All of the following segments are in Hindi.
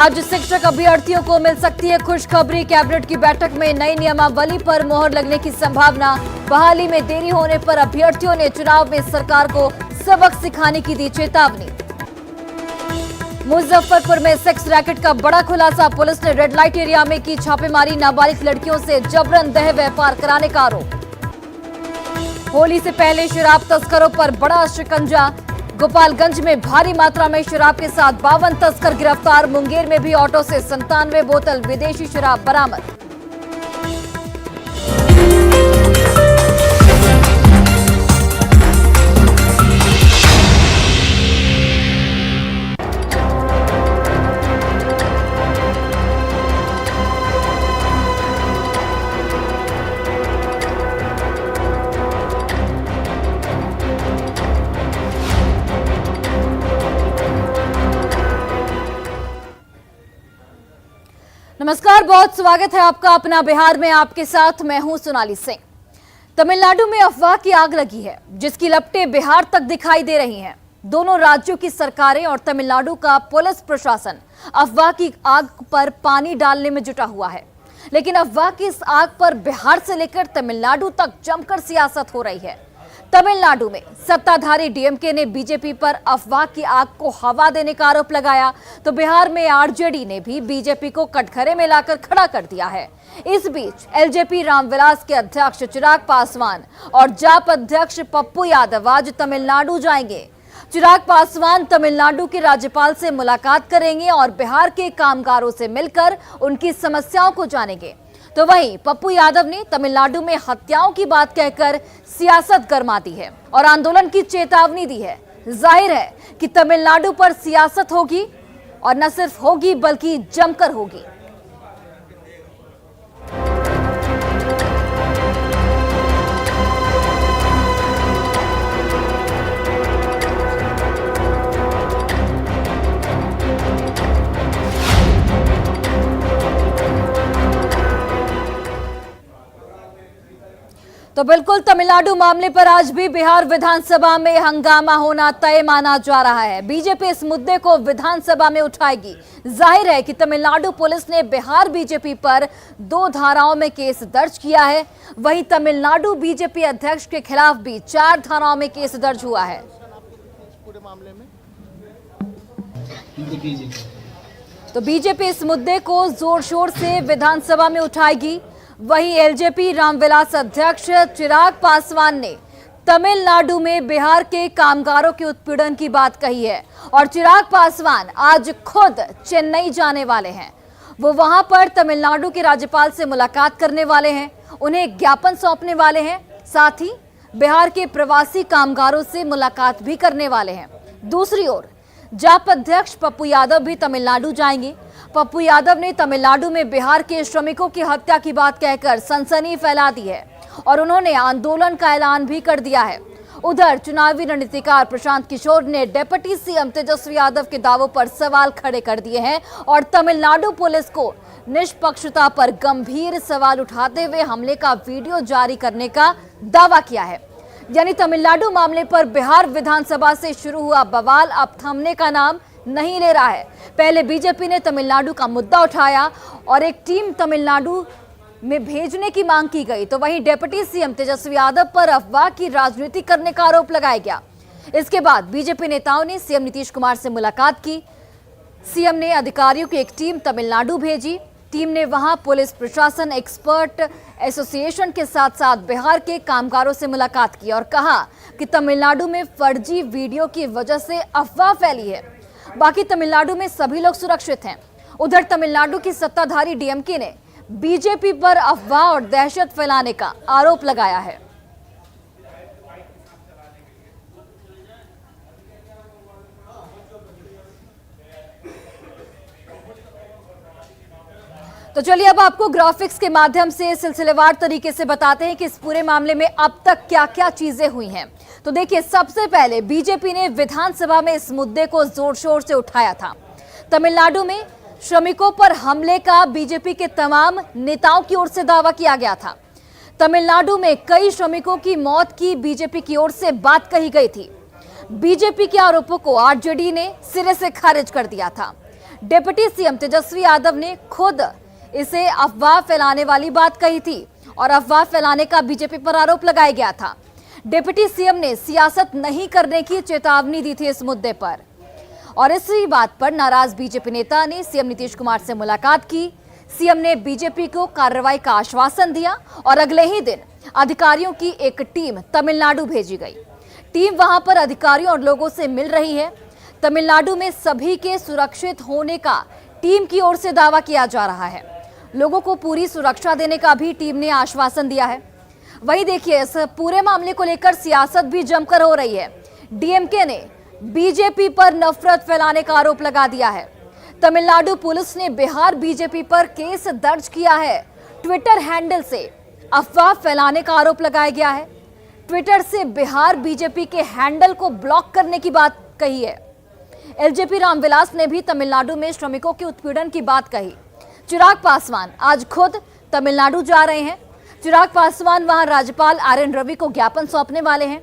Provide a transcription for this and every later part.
आज शिक्षक अभ्यर्थियों को मिल सकती है खुशखबरी। कैबिनेट की बैठक में नई नियमावली पर मोहर लगने की संभावना। बहाली में देरी होने पर अभ्यर्थियों ने चुनाव में सरकार को सबक सिखाने की दी चेतावनी। मुजफ्फरपुर में सेक्स रैकेट का बड़ा खुलासा। पुलिस ने रेड लाइट एरिया में की छापेमारी। नाबालिग लड़कियों से जबरन देह व्यापार कराने का आरोप। होली से पहले शराब तस्करों पर बड़ा शिकंजा। गोपालगंज में भारी मात्रा में शराब के साथ 52 तस्कर गिरफ्तार। मुंगेर में भी ऑटो से 97 बोतल विदेशी शराब बरामद। नमस्कार, बहुत स्वागत है आपका अपना बिहार में। आपके साथ मैं हूं सोनाली सिंह। तमिलनाडु में अफवाह की आग लगी है, जिसकी लपटें बिहार तक दिखाई दे रही हैं। दोनों राज्यों की सरकारें और तमिलनाडु का पुलिस प्रशासन अफवाह की आग पर पानी डालने में जुटा हुआ है। लेकिन अफवाह की इस आग पर बिहार से लेकर तमिलनाडु तक जमकर सियासत हो रही है। तमिलनाडु में सत्ताधारी डीएमके ने बीजेपी पर अफवाह की आग को हवा देने का आरोप लगाया, तो बिहार में आरजेडी ने भी बीजेपी को कटघरे में लाकर खड़ा कर दिया है। इस बीच एलजेपी रामविलास के अध्यक्ष चिराग पासवान और जाप अध्यक्ष पप्पू यादव आज तमिलनाडु जाएंगे। चिराग पासवान तमिलनाडु के राज्यपाल से मुलाकात करेंगे और बिहार के कामगारों से मिलकर उनकी समस्याओं को जानेंगे। तो वहीं पप्पू यादव ने तमिलनाडु में हत्याओं की बात कहकर सियासत गरमा दी है और आंदोलन की चेतावनी दी है। जाहिर है कि तमिलनाडु पर सियासत होगी और न सिर्फ होगी बल्कि जमकर होगी। तो बिल्कुल तमिलनाडु मामले पर आज भी बिहार विधानसभा में हंगामा होना तय माना जा रहा है। बीजेपी इस मुद्दे को विधानसभा में उठाएगी। जाहिर है कि तमिलनाडु पुलिस ने बिहार बीजेपी पर 2 धाराओं में केस दर्ज किया है। वहीं तमिलनाडु बीजेपी अध्यक्ष के खिलाफ भी 4 धाराओं में केस दर्ज हुआ है। पूरे मामले में तो बीजेपी इस मुद्दे को जोर शोर से विधानसभा में उठाएगी। वहीं एलजेपी रामविलास अध्यक्ष चिराग पासवान ने तमिलनाडु में बिहार के कामगारों के उत्पीड़न की बात कही है और चिराग पासवान आज खुद चेन्नई जाने वाले हैं। वो वहां पर तमिलनाडु के राज्यपाल से मुलाकात करने वाले हैं, उन्हें ज्ञापन सौंपने वाले हैं, साथ ही बिहार के प्रवासी कामगारों से मुलाकात भी करने वाले हैं। दूसरी ओर जाप अध्यक्ष पप्पू यादव भी तमिलनाडु जाएंगे। पप्पू यादव ने तमिलनाडु में बिहार के श्रमिकों की हत्या की बात कहकर सनसनी फैला दी है और उन्होंने आंदोलन का ऐलान भी कर दिया है। उधर चुनावी रणनीतिकार प्रशांत किशोर ने डिप्टी सीएम तेजस्वी यादव के दावों पर सवाल खड़े कर दिए हैं और तमिलनाडु पुलिस को निष्पक्षता पर गंभीर सवाल उठाते हुए हमले का वीडियो जारी करने का दावा किया है। यानी तमिलनाडु मामले पर बिहार विधानसभा से शुरू हुआ बवाल अब थमने का नाम नहीं ले रहा है। पहले बीजेपी ने तमिलनाडु का मुद्दा उठाया और एक टीम तमिलनाडु में भेजने की मांग की गई, तो वहीं डिप्टी सीएम तेजस्वी यादव पर अफवाह की राजनीति करने का आरोप लगाया गया। इसके बाद बीजेपी नेताओं ने सीएम नीतीश कुमार से मुलाकात की। सीएम ने अधिकारियों की एक टीम तमिलनाडु भेजी। टीम ने वहां पुलिस प्रशासन एक्सपर्ट एसोसिएशन के साथ साथ बिहार के कामगारों से मुलाकात की और कहा कि तमिलनाडु में फर्जी वीडियो की वजह से अफवाह फैली है, बाकी तमिलनाडु में सभी लोग सुरक्षित हैं। उधर तमिलनाडु की सत्ताधारी डीएमके ने बीजेपी पर अफवाह और दहशत फैलाने का आरोप लगाया है। तो चलिए अब आपको ग्राफिक्स के माध्यम से सिलसिलेवार तरीके से बताते हैं कि इस पूरे मामले में अब तक क्या क्या चीजें हुई हैं। तो देखिए, सबसे पहले बीजेपी ने विधानसभा में इस मुद्दे को जोर शोर से उठाया था। तमिलनाडु में श्रमिकों पर हमले का बीजेपी के तमाम नेताओं की ओर से दावा किया गया था। तमिलनाडु में कई श्रमिकों की मौत की बीजेपी की ओर से बात कही गई थी। बीजेपी के आरोपों को आरजेडी ने सिरे से खारिज कर दिया था। डिप्टी सीएम तेजस्वी यादव ने खुद इसे अफवाह फैलाने वाली बात कही थी और अफवाह फैलाने का बीजेपी पर आरोप लगाया गया था। डिप्टी सीएम ने सियासत नहीं करने की चेतावनी दी थी इस मुद्दे पर और इसी बात पर नाराज बीजेपी नेता ने सीएम नीतीश कुमार से मुलाकात की। सीएम ने बीजेपी को कार्रवाई का आश्वासन दिया और अगले ही दिन अधिकारियों की एक टीम तमिलनाडु भेजी गई। टीम वहां पर अधिकारियों और लोगों से मिल रही है। तमिलनाडु में सभी के सुरक्षित होने का टीम की ओर से दावा किया जा रहा है। लोगों को पूरी सुरक्षा देने का भी टीम ने आश्वासन दिया है। वहीं देखिए, इस पूरे मामले को लेकर सियासत भी जमकर हो रही है। डीएमके ने बीजेपी पर नफरत फैलाने का आरोप लगा दिया है। तमिलनाडु पुलिस ने बिहार बीजेपी पर केस दर्ज किया है। ट्विटर हैंडल से अफवाह फैलाने का आरोप लगाया गया है। ट्विटर से बिहार बीजेपी के हैंडल को ब्लॉक करने की बात कही है। एलजेपी रामविलास ने भी तमिलनाडु में श्रमिकों के उत्पीड़न की बात कही। चिराग पासवान आज खुद तमिलनाडु जा रहे हैं। चिराग पासवान वहां राज्यपाल आरएन रवि को ज्ञापन सौंपने वाले हैं।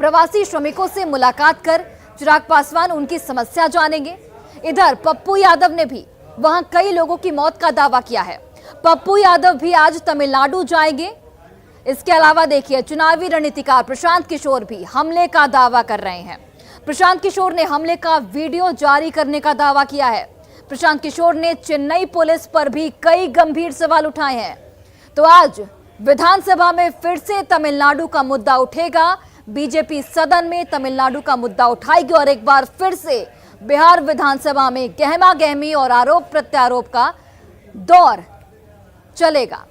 प्रवासी श्रमिकों से मुलाकात कर चिराग पासवान उनकी समस्या जानेंगे। इधर पप्पू यादव ने भी वहां कई लोगों की मौत का दावा किया है। पप्पू यादव भी आज तमिलनाडु जाएंगे। इसके अलावा देखिए, चुनावी रणनीतिकार प्रशांत किशोर भी हमले का दावा कर रहे हैं। प्रशांत किशोर ने हमले का वीडियो जारी करने का दावा किया है। प्रशांत किशोर ने चेन्नई पुलिस पर भी कई गंभीर सवाल उठाए हैं। तो आज विधानसभा में फिर से तमिलनाडु का मुद्दा उठेगा। बीजेपी सदन में तमिलनाडु का मुद्दा उठाएगी और एक बार फिर से बिहार विधानसभा में गहमा गहमी और आरोप प्रत्यारोप का दौर चलेगा।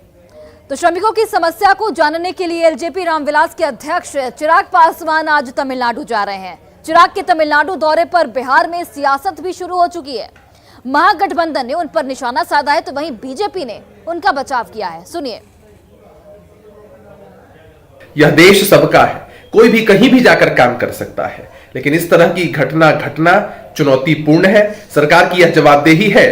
तो श्रमिकों की समस्या को जानने के लिए एलजेपी रामविलास के अध्यक्ष चिराग पासवान आज तमिलनाडु जा रहे हैं। चिराग के तमिलनाडु दौरे पर बिहार में सियासत भी शुरू हो चुकी है। महागठबंधन ने उन पर निशाना साधा है, तो वहीं बीजेपी ने उनका बचाव किया है। सुनिए। यह देश सबका है, कोई भी कहीं भी जाकर काम कर सकता है, लेकिन इस तरह की घटना चुनौतीपूर्ण है। सरकार की यह जवाबदेही है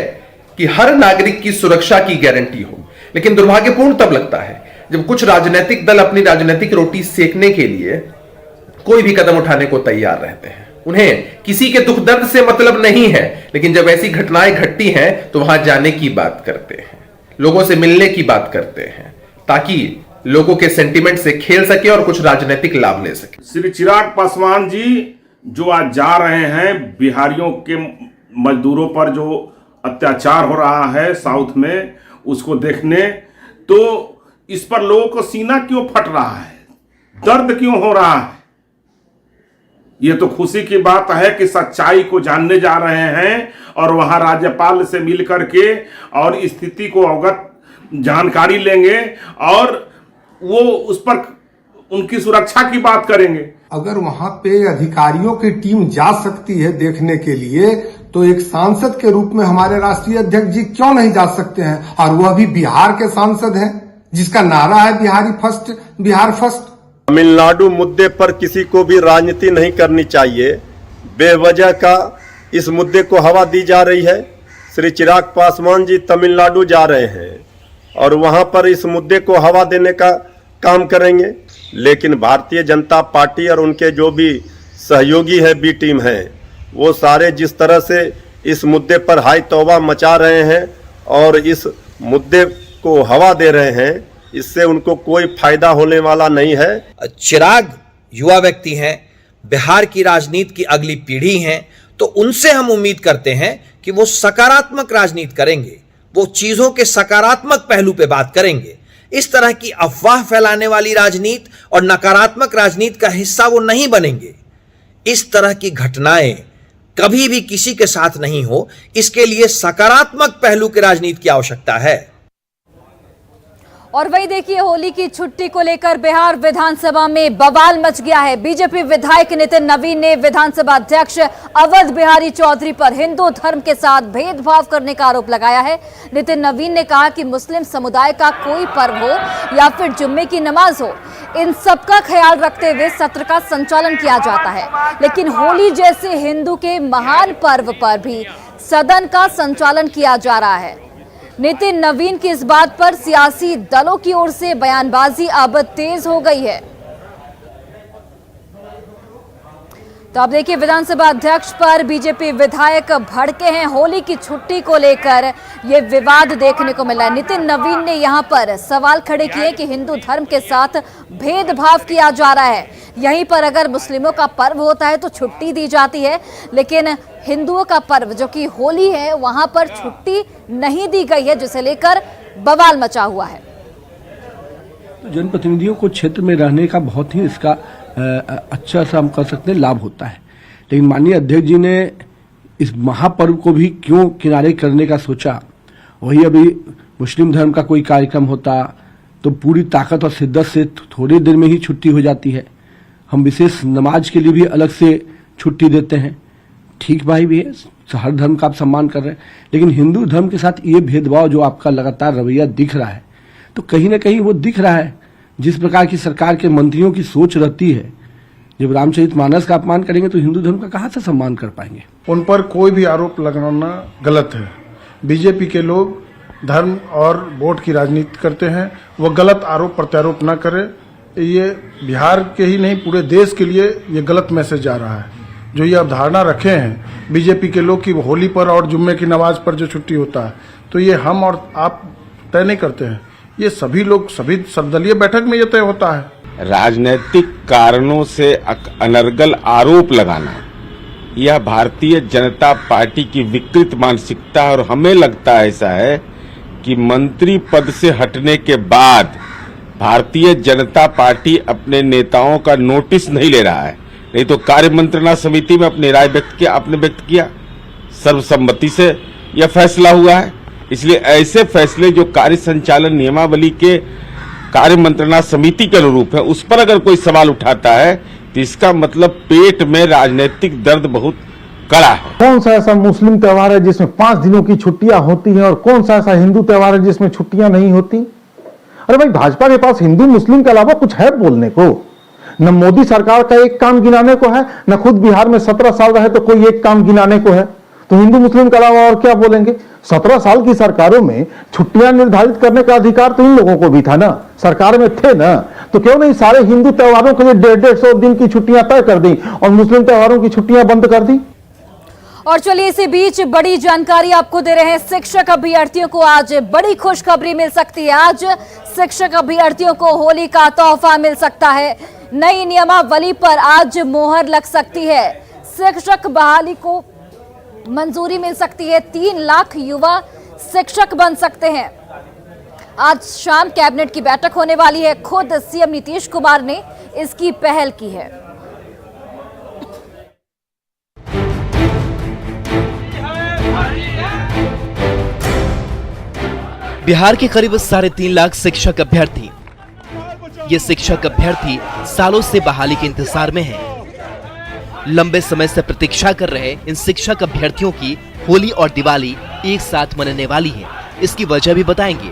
कि हर नागरिक की सुरक्षा की गारंटी हो, लेकिन दुर्भाग्यपूर्ण तब लगता है जब कुछ राजनीतिक दल अपनी राजनीतिक रोटी सेकने के लिए कोई भी कदम उठाने को तैयार रहते हैं। उन्हें किसी के दुख दर्द से मतलब नहीं है, लेकिन जब ऐसी घटनाएं घटती हैं तो वहां जाने की बात करते हैं, लोगों से मिलने की बात करते हैं, ताकि लोगों के सेंटीमेंट से खेल सके और कुछ राजनीतिक लाभ ले सके। श्री चिराग पासवान जी जो आज जा रहे हैं बिहारियों के मजदूरों पर जो अत्याचार हो रहा है साउथ में, उसको देखने, तो इस पर लोगों को सीना क्यों फट रहा है, दर्द क्यों हो रहा है? ये तो खुशी की बात है कि सच्चाई को जानने जा रहे हैं और वहां राज्यपाल से मिलकर के और स्थिति को अवगत जानकारी लेंगे और वो उस पर उनकी सुरक्षा की बात करेंगे। अगर वहां पे अधिकारियों की टीम जा सकती है देखने के लिए, तो एक सांसद के रूप में हमारे राष्ट्रीय अध्यक्ष जी क्यों नहीं जा सकते हैं? और वह भी बिहार के सांसद हैं, जिसका नारा है बिहारी फर्स्ट, बिहार फर्स्ट। तमिलनाडु मुद्दे पर किसी को भी राजनीति नहीं करनी चाहिए। बेवजह का इस मुद्दे को हवा दी जा रही है। श्री चिराग पासवान जी तमिलनाडु जा रहे हैं और वहां पर इस मुद्दे को हवा देने का काम करेंगे, लेकिन भारतीय जनता पार्टी और उनके जो भी सहयोगी है, बी टीम है, वो सारे जिस तरह से इस मुद्दे पर हाई तौबा मचा रहे हैं और इस मुद्दे को हवा दे रहे हैं, इससे उनको कोई फायदा होने वाला नहीं है। चिराग युवा व्यक्ति हैं, बिहार की राजनीति की अगली पीढ़ी हैं, तो उनसे हम उम्मीद करते हैं कि वो सकारात्मक राजनीति करेंगे, वो चीजों के सकारात्मक पहलू पे बात करेंगे। इस तरह की अफवाह फैलाने वाली राजनीति और नकारात्मक राजनीति का हिस्सा वो नहीं बनेंगे। इस तरह की घटनाएं कभी भी किसी के साथ नहीं हो, इसके लिए सकारात्मक पहलू की राजनीति की आवश्यकता है। और वही देखिए, होली की छुट्टी को लेकर बिहार विधानसभा में बवाल मच गया है। बीजेपी विधायक नितिन नवीन ने विधानसभा अध्यक्ष अवध बिहारी चौधरी पर हिंदू धर्म के साथ भेदभाव करने का आरोप लगाया है। नितिन नवीन ने कहा कि मुस्लिम समुदाय का कोई पर्व हो या फिर जुम्मे की नमाज हो, इन सबका ख्याल रखते हुए सत्र का संचालन किया जाता है, लेकिन होली जैसे हिंदू के महान पर्व पर भी सदन का संचालन किया जा रहा है। नितिन नवीन की इस बात पर सियासी दलों की ओर से बयानबाजी अब तेज हो गई है। तो अब देखिए, विधानसभा अध्यक्ष पर बीजेपी विधायक भड़के हैं। होली की छुट्टी को लेकर ये विवाद देखने को मिला है। नितिन नवीन ने यहां पर सवाल खड़े किए कि हिंदू धर्म के साथ भेदभाव किया जा रहा है। यहीं पर अगर मुस्लिमों का पर्व होता है तो छुट्टी दी जाती है, लेकिन हिंदुओं का पर्व जो कि होली है वहां पर छुट्टी नहीं दी गई है, जिसे लेकर बवाल मचा हुआ है। तो जनप्रतिनिधियों को क्षेत्र में रहने का बहुत ही इसका अच्छा सा हम कह सकते हैं लाभ होता है, लेकिन माननीय अध्यक्ष जी ने इस महापर्व को भी क्यों किनारे करने का सोचा। वही अभी मुस्लिम धर्म का कोई कार्यक्रम होता तो पूरी ताकत और शिद्दत से थोड़ी देर में ही छुट्टी हो जाती है। हम विशेष नमाज के लिए भी अलग से छुट्टी देते हैं। ठीक भाई भी है, हर धर्म का आप सम्मान कर रहे हैं, लेकिन हिंदू धर्म के साथ ये भेदभाव जो आपका लगातार रवैया दिख रहा है, तो कहीं ना कहीं वो दिख रहा है जिस प्रकार की सरकार के मंत्रियों की सोच रहती है। जब रामचरितमानस का अपमान करेंगे तो हिंदू धर्म का कहां से सम्मान कर पाएंगे। उन पर कोई भी आरोप लगाना गलत है। बीजेपी के लोग धर्म और वोट की राजनीति करते हैं, वो गलत आरोप प्रत्यारोप न करे। ये बिहार के ही नहीं पूरे देश के लिए ये गलत मैसेज जा रहा है। जो ये अवधारणा रखे हैं बीजेपी के लोग कि होली पर और जुम्मे की नमाज पर जो छुट्टी होता है, तो ये हम और आप तय नहीं करते हैं। ये सभी लोग सभी सर्वदलीय बैठक में ये तय होता है। राजनीतिक कारणों से अनर्गल आरोप लगाना यह भारतीय जनता पार्टी की विकृत मानसिकता है, और हमें लगता ऐसा है कि मंत्री पद से हटने के बाद भारतीय जनता पार्टी अपने नेताओं का नोटिस नहीं ले रहा है। नहीं तो कार्य मंत्रणा समिति में अपनी राय व्यक्त किया, सर्वसम्मति से यह फैसला हुआ है। इसलिए ऐसे फैसले जो कार्य संचालन नियमावली के कार्य मंत्रणा समिति के अनुरूप है, उस पर अगर कोई सवाल उठाता है तो इसका मतलब पेट में राजनीतिक दर्द बहुत कड़ा है। कौन सा ऐसा मुस्लिम त्योहार है जिसमें 5 दिनों की छुट्टियां होती हैं, और कौन सा ऐसा हिंदू त्योहार है जिसमें छुट्टियां नहीं होती? अरे भाई, भाजपा के पास हिंदू मुस्लिम के अलावा कुछ है बोलने को? न मोदी सरकार का एक काम गिनाने को है, न खुद बिहार में 17 साल रहे तो कोई एक काम गिनाने को है। तो हिंदू मुस्लिम के अलावा और क्या बोलेंगे? 17 साल की सरकारों में छुट्टियां निर्धारित करने का अधिकार तो इन लोगों को भी था ना, सरकार में थे ना। तो क्यों नहीं सारे हिंदू त्योहारों के लिए 150 दिन की छुट्टियां तय कर दी और मुस्लिम त्योहारों की छुट्टियां बंद कर दी? और चलिए, इसी बीच बड़ी जानकारी आपको दे रहे हैं। शिक्षक अभ्यर्थियों को आज बड़ी खुशखबरी मिल सकती है। आज शिक्षक अभ्यर्थियों को होली का तोहफा मिल सकता है। नई नियमावली पर आज मोहर लग सकती है। शिक्षक बहाली को मंजूरी मिल सकती है। 3 लाख युवा शिक्षक बन सकते हैं। आज शाम कैबिनेट की बैठक होने वाली है। खुद सीएम नीतीश कुमार ने इसकी पहल की है। बिहार के करीब 3.5 लाख शिक्षक अभ्यर्थी, ये शिक्षक अभ्यर्थी सालों से बहाली के इंतजार में हैं। लंबे समय से प्रतीक्षा कर रहे इन शिक्षक अभ्यर्थियों की होली और दिवाली एक साथ मनने वाली है। इसकी वजह भी बताएंगे।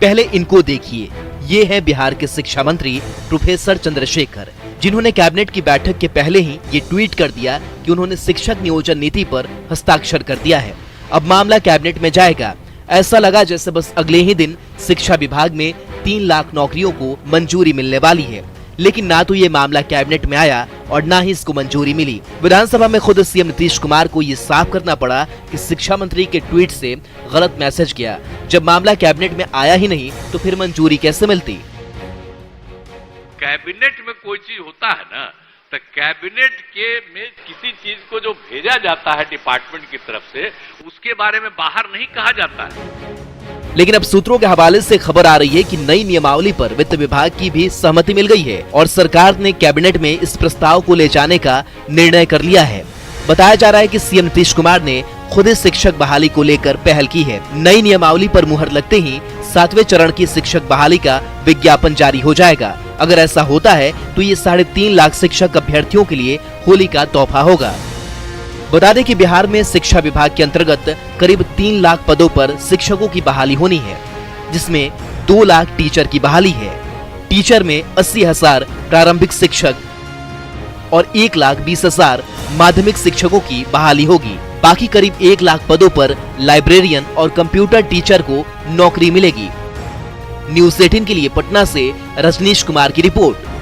पहले इनको देखिए, ये है बिहार के शिक्षा मंत्री प्रोफेसर चंद्रशेखर, जिन्होंने कैबिनेट की बैठक के पहले ही ये ट्वीट कर दिया कि उन्होंने शिक्षक नियोजन नीति पर हस्ताक्षर कर दिया है। अब मामला कैबिनेट में जाएगा। ऐसा लगा जैसे बस अगले ही दिन शिक्षा विभाग में 3 लाख नौकरियों को मंजूरी मिलने वाली है, लेकिन ना तो ये मामला कैबिनेट में आया और ना ही इसको मंजूरी मिली। विधानसभा में खुद सीएम नीतीश कुमार को ये साफ करना पड़ा कि शिक्षा मंत्री के ट्वीट से गलत मैसेज गया। जब मामला कैबिनेट में आया ही नहीं तो फिर मंजूरी कैसे मिलती? कैबिनेट में कोई चीज होता है ना, तो कैबिनेट के में किसी चीज को जो भेजा जाता है डिपार्टमेंट की तरफ से, उसके बारे में बाहर नहीं कहा जाता है। लेकिन अब सूत्रों के हवाले से खबर आ रही है कि नई नियमावली पर वित्त विभाग की भी सहमति मिल गई है और सरकार ने कैबिनेट में इस प्रस्ताव को ले जाने का निर्णय कर लिया है। बताया जा रहा है कि सीएम नीतीश कुमार ने खुद इस शिक्षक बहाली को लेकर पहल की है। नई नियमावली पर मुहर लगते ही 7वें चरण की शिक्षक बहाली का विज्ञापन जारी हो जाएगा। अगर ऐसा होता है तो ये 3.5 लाख शिक्षक अभ्यर्थियों के लिए होली का तोहफा होगा। बता दें कि बिहार में शिक्षा विभाग के अंतर्गत करीब 3 लाख पदों पर शिक्षकों की बहाली होनी है, जिसमें 2 लाख टीचर की बहाली है। टीचर में 80,000 प्रारंभिक शिक्षक और 1,20,000 माध्यमिक शिक्षकों की बहाली होगी। बाकी करीब 1 लाख पदों पर लाइब्रेरियन और कंप्यूटर टीचर को नौकरी मिलेगी। न्यूज़ 18 के लिए पटना से रजनीश कुमार की रिपोर्ट।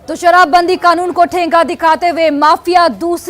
तो शराबबंदी कानून को ठेंगा दिखाते हुए माफिया दूसरी